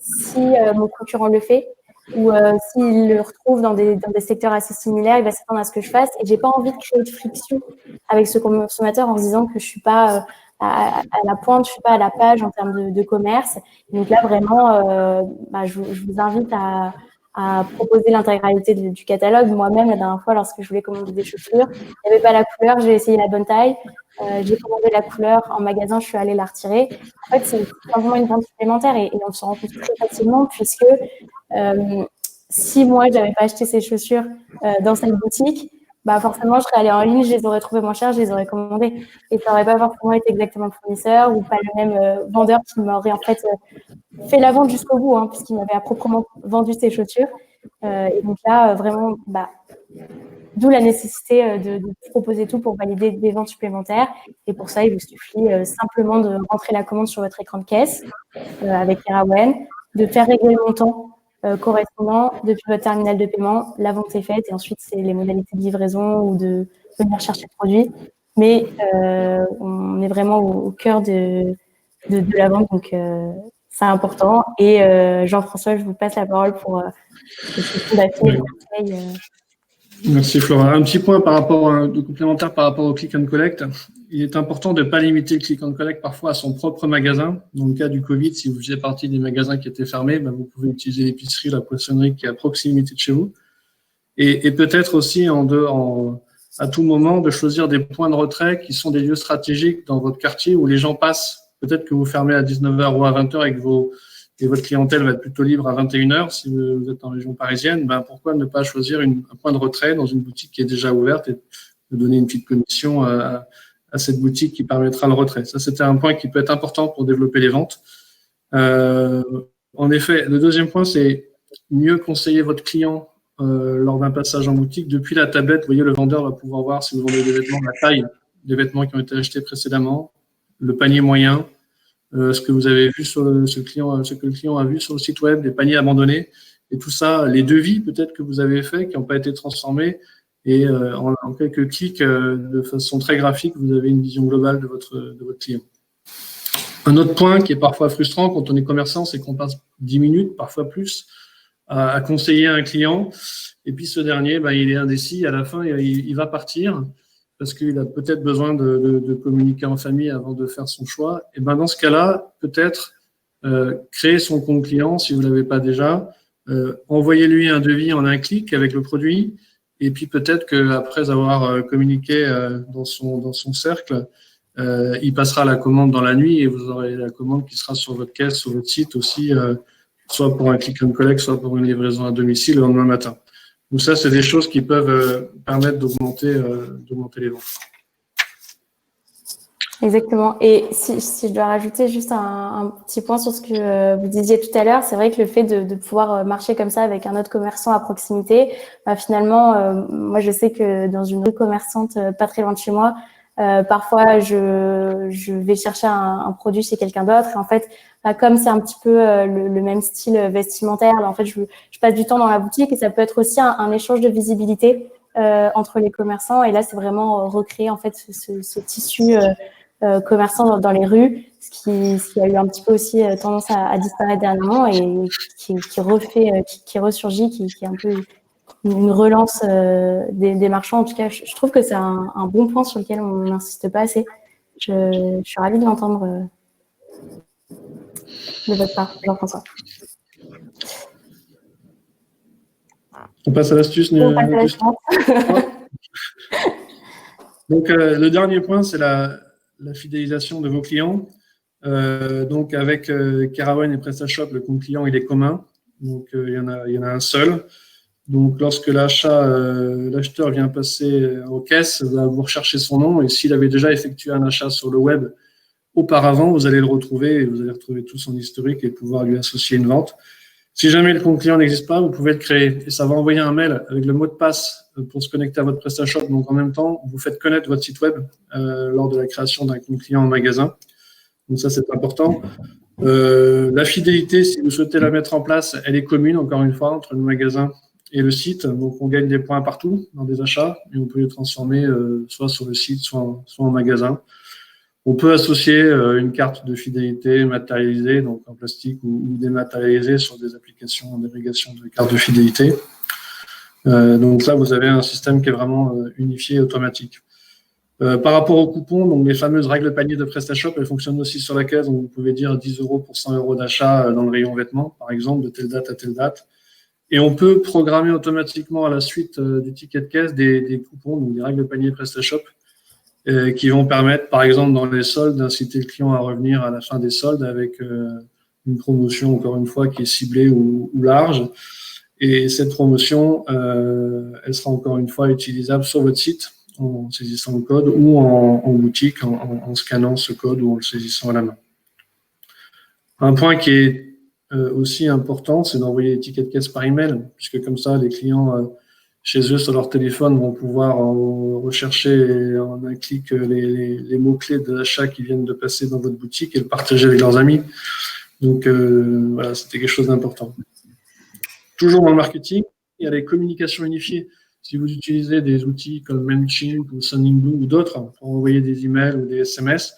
si mon concurrent le fait ou s'il le retrouve dans des secteurs assez similaires, il va s'attendre à ce que je fasse. Et j'ai pas envie de créer de friction avec ce consommateur en se disant que je suis pas à la pointe, je suis pas à la page en termes de commerce. Donc là, vraiment, je vous invite à proposer l'intégralité du catalogue. Moi-même, la dernière fois, lorsque je voulais commander des chaussures, il n'y avait pas la couleur, j'ai essayé la bonne taille. J'ai commandé la couleur en magasin, je suis allée la retirer. En fait, c'est vraiment une vente supplémentaire et on se rend compte très facilement puisque si moi, je n'avais pas acheté ces chaussures dans cette boutique, forcément, je serais allée en ligne, je les aurais trouvées moins chères, je les aurais commandées. Et ça n'aurait pas forcément été exactement le fournisseur ou pas le même vendeur qui m'aurait en fait fait la vente jusqu'au bout, puisqu'il m'avait à proprement vendu ses chaussures. Et donc là, vraiment, d'où la nécessité de proposer tout pour valider des ventes supplémentaires. Et pour ça, il vous suffit simplement de rentrer la commande sur votre écran de caisse avec Kerawen, de faire régler le montant correspondant depuis votre terminal de paiement. La vente est faite et ensuite, c'est les modalités de livraison ou de venir chercher le produit. Mais on est vraiment au cœur de la vente, donc c'est important. Et Jean-François, je vous passe la parole pour d'affiner les conseils. Merci Flora. Un petit point de complémentaire par rapport au click and collect. Il est important de ne pas limiter le click and collect parfois à son propre magasin. Dans le cas du Covid, si vous faisiez partie des magasins qui étaient fermés, vous pouvez utiliser l'épicerie, la poissonnerie qui est à proximité de chez vous. Et peut-être aussi à tout moment de choisir des points de retrait qui sont des lieux stratégiques dans votre quartier où les gens passent. Peut-être que vous fermez à 19h ou à 20h et votre clientèle va être plutôt libre à 21h. Si vous êtes en région parisienne, pourquoi ne pas choisir un point de retrait dans une boutique qui est déjà ouverte et de donner une petite commission à cette boutique qui permettra le retrait. Ça, c'était un point qui peut être important pour développer les ventes. En effet, le deuxième point, c'est mieux conseiller votre client lors d'un passage en boutique. Depuis la tablette, vous voyez, le vendeur va pouvoir voir si vous vendez des vêtements, la taille des vêtements qui ont été achetés précédemment, le panier moyen, ce que vous avez vu ce que le client a vu sur le site web, des paniers abandonnés, et tout ça, les devis peut-être que vous avez faits qui n'ont pas été transformés, et en quelques clics, de façon très graphique, vous avez une vision globale de votre client. Un autre point qui est parfois frustrant quand on est commerçant, c'est qu'on passe 10 minutes, parfois plus, à conseiller un client, et puis ce dernier, il est indécis, à la fin, il va partir, parce qu'il a peut-être besoin de communiquer en famille avant de faire son choix. Et dans ce cas-là, peut-être créer son compte client, si vous ne l'avez pas déjà, envoyez-lui un devis en un clic avec le produit, et puis peut-être qu'après avoir communiqué dans son cercle, il passera la commande dans la nuit et vous aurez la commande qui sera sur votre caisse, sur votre site aussi, soit pour un click and collect, soit pour une livraison à domicile le lendemain matin. Donc ça, c'est des choses qui peuvent permettre d'augmenter les ventes. Exactement. Et si je dois rajouter juste un petit point sur ce que vous disiez tout à l'heure, c'est vrai que le fait de pouvoir marcher comme ça avec un autre commerçant à proximité, finalement, moi je sais que dans une rue commerçante pas très loin de chez moi, parfois je vais chercher un produit chez quelqu'un d'autre et en fait, comme c'est un petit peu le même style vestimentaire, en fait je passe du temps dans la boutique et ça peut être aussi un échange de visibilité entre les commerçants et là c'est vraiment recréer en fait ce tissu commerçants dans les rues, ce qui a eu un petit peu aussi tendance à disparaître dernièrement et qui ressurgit, qui est un peu une relance des marchands. En tout cas, je trouve que c'est un bon point sur lequel on n'insiste pas assez. Je suis ravie de l'entendre de votre part, Jean-François. On passe à l'astuce. On passe à la suivante. Donc, le dernier point, c'est la fidélisation de vos clients. Donc, avec Kerawen et PrestaShop, le compte client, il est commun. Donc, il y en a un seul. Donc, lorsque l'acheteur vient passer aux caisses, vous recherchez son nom. Et s'il avait déjà effectué un achat sur le web auparavant, vous allez le retrouver et vous allez retrouver tout son historique et pouvoir lui associer une vente. Si jamais le compte client n'existe pas, vous pouvez le créer et ça va envoyer un mail avec le mot de passe pour se connecter à votre PrestaShop. Donc, en même temps, vous faites connaître votre site web lors de la création d'un compte client en magasin. Donc, ça, c'est important. La fidélité, si vous souhaitez la mettre en place, elle est commune, encore une fois, entre le magasin et le site. Donc, on gagne des points partout dans des achats et on peut les transformer soit sur le site, soit en magasin. On peut associer une carte de fidélité matérialisée, donc en plastique ou dématérialisée sur des applications d'agrégation de cartes de fidélité. Donc là, vous avez un système qui est vraiment unifié et automatique. Par rapport aux coupons, donc les fameuses règles panier de PrestaShop, elles fonctionnent aussi sur la caisse. Donc vous pouvez dire 10 € pour 100 € d'achat dans le rayon vêtements, par exemple, de telle date à telle date. Et on peut programmer automatiquement à la suite des tickets de caisse des coupons, donc des règles panier PrestaShop, qui vont permettre, par exemple, dans les soldes, d'inciter le client à revenir à la fin des soldes avec une promotion, encore une fois, qui est ciblée ou large. Et cette promotion, elle sera encore une fois utilisable sur votre site en saisissant le code ou en boutique en scannant ce code ou en le saisissant à la main. Un point qui est aussi important, c'est d'envoyer les tickets de caisse par email, puisque comme ça, les clients chez eux, sur leur téléphone, vont pouvoir rechercher en un clic les mots-clés de l'achat qui viennent de passer dans votre boutique et le partager avec leurs amis. Donc, voilà, c'était quelque chose d'important. Toujours dans le marketing, il y a les communications unifiées. Si vous utilisez des outils comme Mailchimp ou Sendinblue ou d'autres pour envoyer des emails ou des SMS,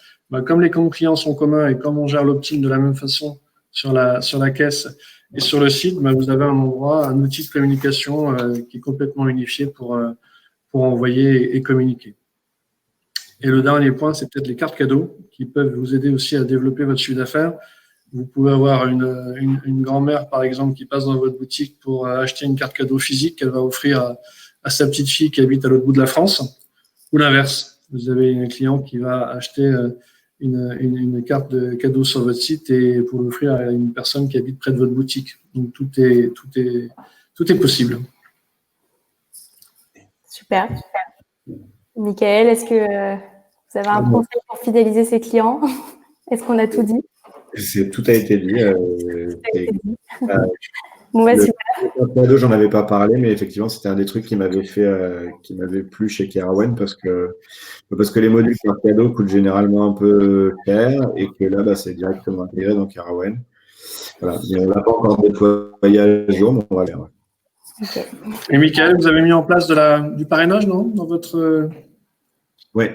comme les comptes clients sont communs et comme on gère l'opt-in de la même façon sur la caisse et sur le site, vous avez un endroit, un outil de communication qui est complètement unifié pour envoyer et communiquer. Et le dernier point, c'est peut-être les cartes cadeaux qui peuvent vous aider aussi à développer votre chiffre d'affaires. Vous pouvez avoir une grand-mère, par exemple, qui passe dans votre boutique pour acheter une carte cadeau physique qu'elle va offrir à sa petite fille qui habite à l'autre bout de la France, ou l'inverse. Vous avez un client qui va acheter une carte de cadeau sur votre site et pour l'offrir à une personne qui habite près de votre boutique. Donc, tout est possible. Super. Michael, est-ce que vous avez un conseil pour fidéliser ses clients? Est-ce qu'on a tout dit? Tout a été dit. Bon, super. J'en avais pas parlé, mais effectivement, c'était un des trucs qui m'avait plu chez Kerawen parce que les modules par cadeau coûtent généralement un peu cher et que là, c'est directement intégré dans Kerawen. Voilà. Mais on ne l'a pas encore déployé à jour, mais on va faire. Okay. Et Michael, vous avez mis en place du parrainage, non, dans votre… Oui.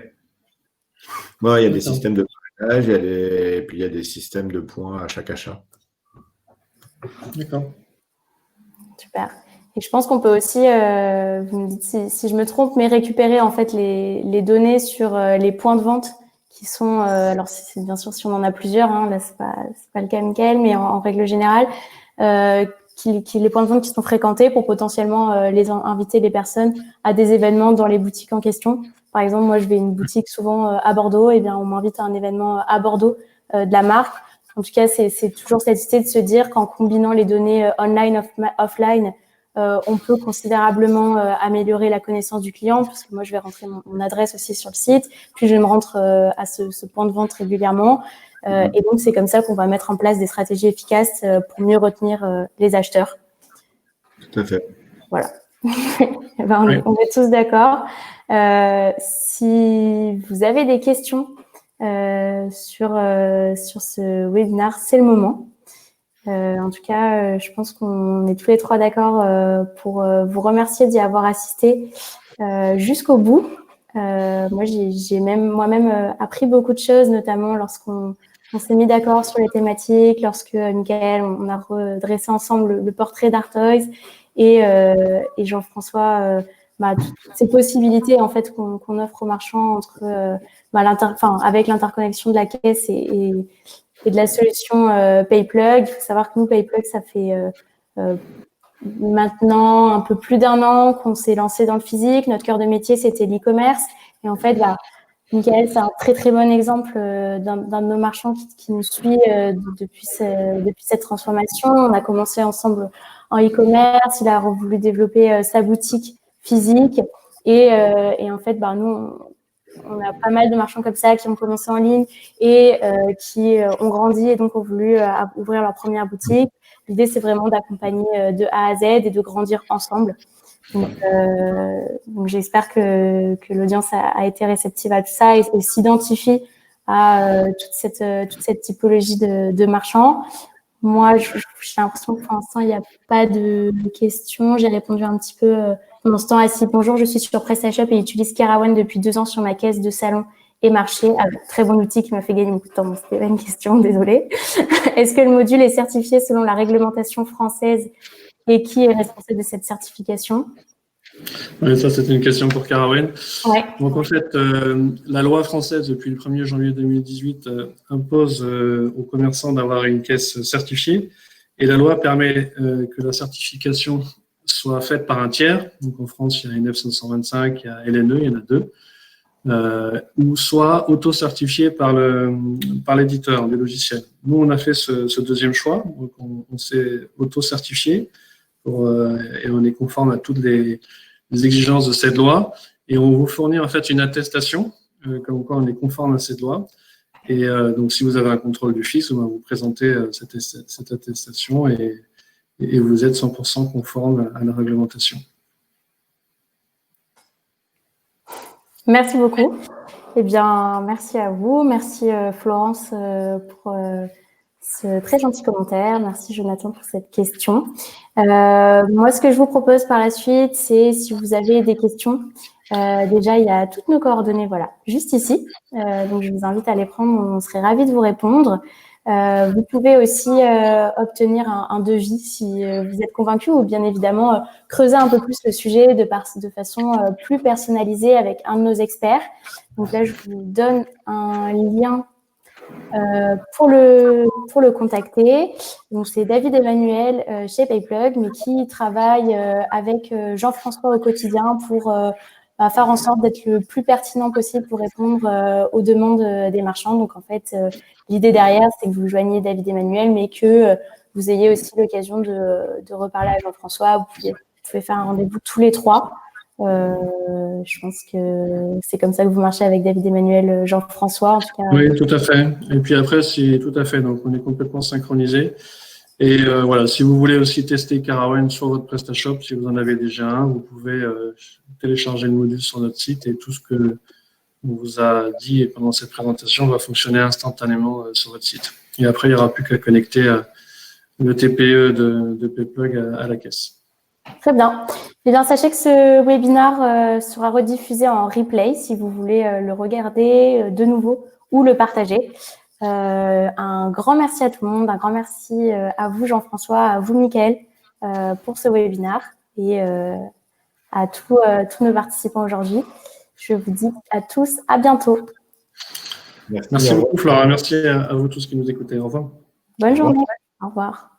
Il y a des systèmes de parrainage et puis il y a des systèmes de points à chaque achat. D'accord. Super. Et je pense qu'on peut aussi, vous me dites si je me trompe, mais récupérer en fait les données sur les points de vente qui sont, alors bien sûr si on en a plusieurs, là c'est pas le cas Michael, mais en règle générale, les points de vente qui sont fréquentés pour potentiellement inviter les personnes à des événements dans les boutiques en question. Par exemple, moi, je vais à une boutique souvent à Bordeaux, et bien on m'invite à un événement à Bordeaux de la marque. En tout cas, c'est toujours cette idée de se dire qu'en combinant les données online, offline, on peut considérablement améliorer la connaissance du client, puisque moi, je vais rentrer mon adresse aussi sur le site, puis je vais me rendre à ce point de vente régulièrement. Et donc, c'est comme ça qu'on va mettre en place des stratégies efficaces pour mieux retenir les acheteurs. Tout à fait. Voilà. On est tous d'accord. Si vous avez des questions sur ce webinaire, c'est le moment. En tout cas, je pense qu'on est tous les trois d'accord pour vous remercier d'y avoir assisté jusqu'au bout. Moi, j'ai moi-même appris beaucoup de choses, notamment lorsqu'on s'est mis d'accord sur les thématiques, lorsque Michael, on a redressé ensemble le portrait d'Artois et Jean-François, toutes ces possibilités en fait qu'on offre aux marchands entre avec l'interconnexion de la caisse et de la solution PayPlug. Il faut savoir que nous, PayPlug, ça fait maintenant un peu plus d'1 an qu'on s'est lancé dans le physique. Notre cœur de métier, c'était l'e-commerce. Et en fait, Michael, c'est un très, très bon exemple d'un de nos marchands qui nous suit depuis cette transformation. On a commencé ensemble en e-commerce. Il a voulu développer sa boutique physique. Et en fait, nous, on a pas mal de marchands comme ça qui ont commencé en ligne et qui ont grandi et donc ont voulu ouvrir leur première boutique. L'idée, c'est vraiment d'accompagner de A à Z et de grandir ensemble. Donc j'espère que l'audience a été réceptive à tout ça et s'identifie à toute cette typologie de marchands. Moi, j'ai l'impression que pour l'instant, il n'y a pas de questions. J'ai répondu un petit peu pendant ce temps. Bonjour, je suis sur PrestaShop et utilise Kerawen depuis 2 ans sur ma caisse de salon et marché. Très bon outil qui m'a fait gagner beaucoup de temps. Bon, c'était pas une question, désolée. Est-ce que le module est certifié selon la réglementation française et qui est responsable de cette certification? Oui, ça, c'était une question pour Kerawen. Ouais. Donc, en fait, la loi française, depuis le 1er janvier 2018, impose aux commerçants d'avoir une caisse certifiée. Et la loi permet que la certification soit faite par un tiers. Donc, en France, il y a INEF 525, il y a LNE, il y en a 2. Ou soit auto-certifié par l'éditeur des logiciels. Nous, on a fait ce deuxième choix. Donc, on s'est auto-certifié et on est conforme à toutes les exigences de cette loi. Et on vous fournit en fait une attestation, comme quoi on est conforme à cette loi. Et donc, si vous avez un contrôle du fisc, on va vous présenter cette attestation et vous êtes 100% conforme à la réglementation. Merci beaucoup. Eh bien, merci à vous. Merci Florence pour ce très gentil commentaire. Merci Jonathan pour cette question. Moi, ce que je vous propose par la suite, c'est si vous avez des questions, déjà, il y a toutes nos coordonnées, voilà, juste ici. Donc, je vous invite à les prendre. On serait ravis de vous répondre. Vous pouvez aussi obtenir un devis si vous êtes convaincu ou bien évidemment creuser un peu plus le sujet de façon plus personnalisée avec un de nos experts. Donc là, je vous donne un lien pour le contacter. Donc c'est David Emmanuel chez PayPlug, mais qui travaille avec Jean-François au quotidien pour faire en sorte d'être le plus pertinent possible pour répondre aux demandes des marchands. Donc en fait, l'idée derrière, c'est que vous joigniez David Emmanuel, mais que vous ayez aussi l'occasion de reparler à Jean-François. Vous pouvez faire un rendez-vous tous les 3. Je pense que c'est comme ça que vous marchez avec David Emmanuel, Jean-François, en tout cas. Oui, tout à fait. Et puis après, c'est tout à fait. Donc, on est complètement synchronisés. Et voilà, si vous voulez aussi tester Kerawen sur votre PrestaShop, si vous en avez déjà un, vous pouvez télécharger le module sur notre site et tout ce que on vous a dit pendant cette présentation va fonctionner instantanément sur votre site. Et après, il n'y aura plus qu'à connecter le TPE de PayPlug à la caisse. Très bien. Eh bien, sachez que ce webinaire sera rediffusé en replay si vous voulez le regarder de nouveau ou le partager. Un grand merci à tout le monde, un grand merci à vous Jean-François, à vous Michael pour ce webinaire et à tous nos participants aujourd'hui. Je vous dis à tous à bientôt. Merci beaucoup Flora, merci à vous tous qui nous écoutez. Au revoir. Bonne journée. Au revoir.